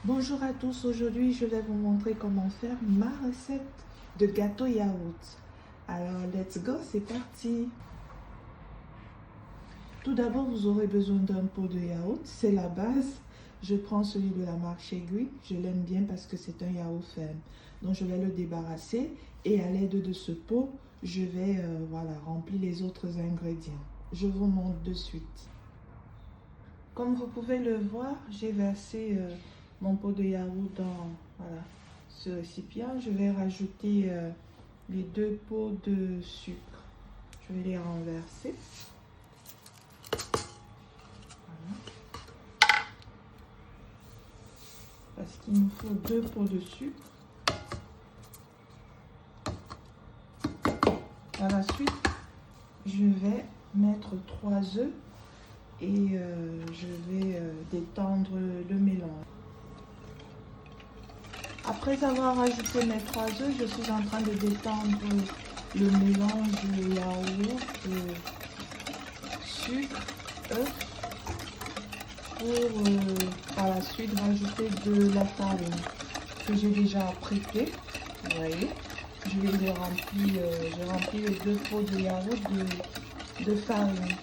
Bonjour à tous, aujourd'hui je vais vous montrer comment faire ma recette de gâteau yaourt. Alors let's go, c'est parti. Tout d'abord vous aurez besoin d'un pot de yaourt, c'est la base. Je prends celui de la marque Chegui, je l'aime bien parce que c'est un yaourt ferme. Donc je vais le débarrasser et à l'aide de ce pot, je vais remplir les autres ingrédients. Je vous montre de suite. Comme vous pouvez le voir, j'ai versé mon pot de yaourt dans ce récipient. Je vais rajouter les 2 pots de sucre. Je vais les renverser. Voilà. Parce qu'il nous faut 2 pots de sucre. À la suite, je vais mettre 3 œufs et je vais détendre le mélange. Après avoir ajouté mes 3 œufs, je suis en train de détendre le mélange yaourt, sucre, œuf pour par la suite rajouter de la farine que j'ai déjà apprêtée. Vous voyez, je vais les remplir, j'ai rempli les 2 pots de yaourt de farine.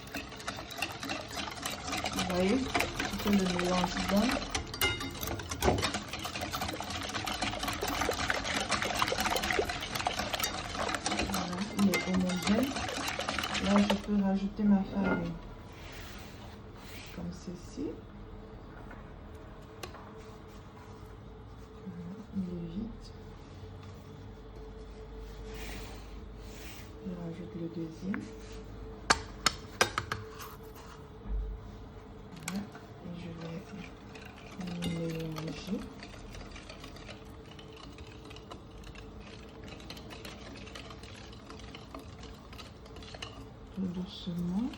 Vous voyez ce que le mélange donne. Voilà, il est homogène. Là, je peux rajouter ma farine. Comme ceci. Il est vide. Je rajoute le deuxième. Voilà. Et je vais mélanger. Tout doucement.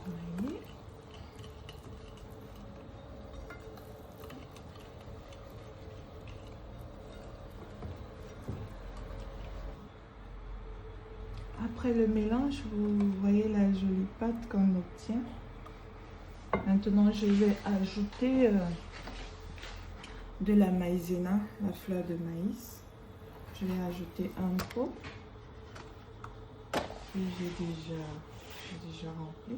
Voyez. Après le mélange, vous voyez la jolie pâte qu'on obtient. Maintenant, je vais ajouter de la maïzena, la fleur de maïs. Je vais ajouter un pot. Et j'ai déjà rempli.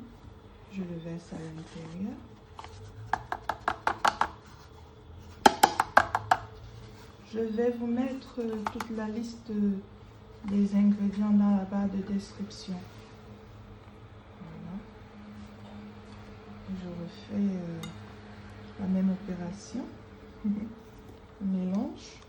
Je le verse à l'intérieur. Je vais vous mettre toute la liste des ingrédients dans la barre de description. Voilà. Je refais la même opération. Mélange.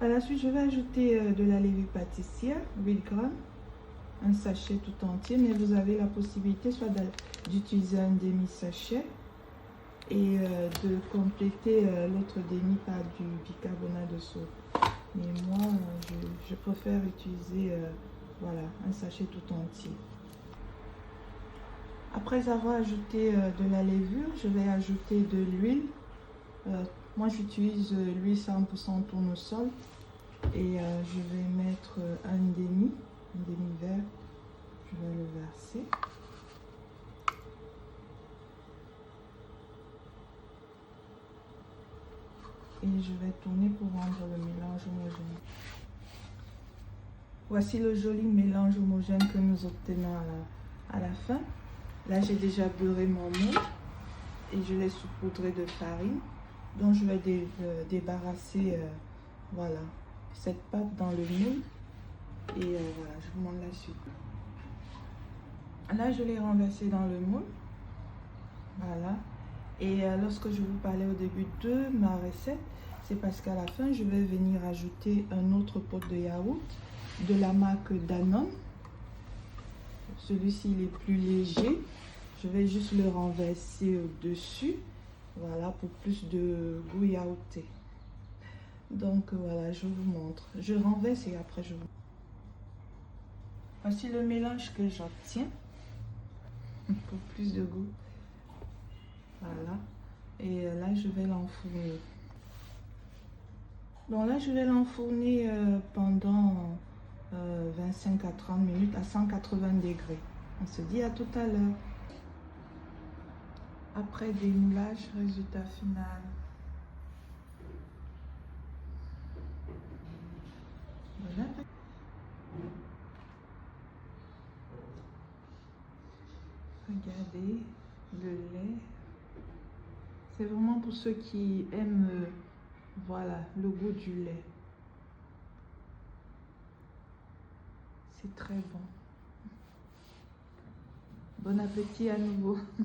À la suite, je vais ajouter de la levure pâtissière, 8 grammes, un sachet tout entier, mais vous avez la possibilité soit d'utiliser un demi-sachet et de compléter l'autre demi par du bicarbonate de soude. Mais moi, je préfère utiliser un sachet tout entier. Après avoir ajouté de la levure, je vais ajouter de l'huile. Moi, j'utilise l'huile 100% tournesol et je vais mettre un demi-verre. Je vais le verser. Et je vais tourner pour rendre le mélange homogène. Voici le joli mélange homogène que nous obtenons à la fin. Là, j'ai déjà beurré mon moule et je l'ai saupoudré de farine. Donc, je vais débarrasser cette pâte dans le moule. Et je vous montre la suite. Là, je l'ai renversé dans le moule. Voilà. Et lorsque je vous parlais au début de ma recette, c'est parce qu'à la fin, je vais venir ajouter un autre pot de yaourt de la marque Danone. Celui-ci, il est plus léger. Je vais juste le renverser au-dessus. Voilà, pour plus de goût yaourté. Donc voilà, je vous montre. Je renverse et après je vous... Voici le mélange que j'obtiens pour plus de goût. Voilà. Et là, je vais l'enfourner. Donc là, je vais l'enfourner pendant 25 à 30 minutes à 180 degrés. On se dit à tout à l'heure. Après démoulage, résultat final. Voilà. Regardez le lait. C'est vraiment pour ceux qui aiment voilà, le goût du lait. C'est très bon. Bon appétit à nouveau.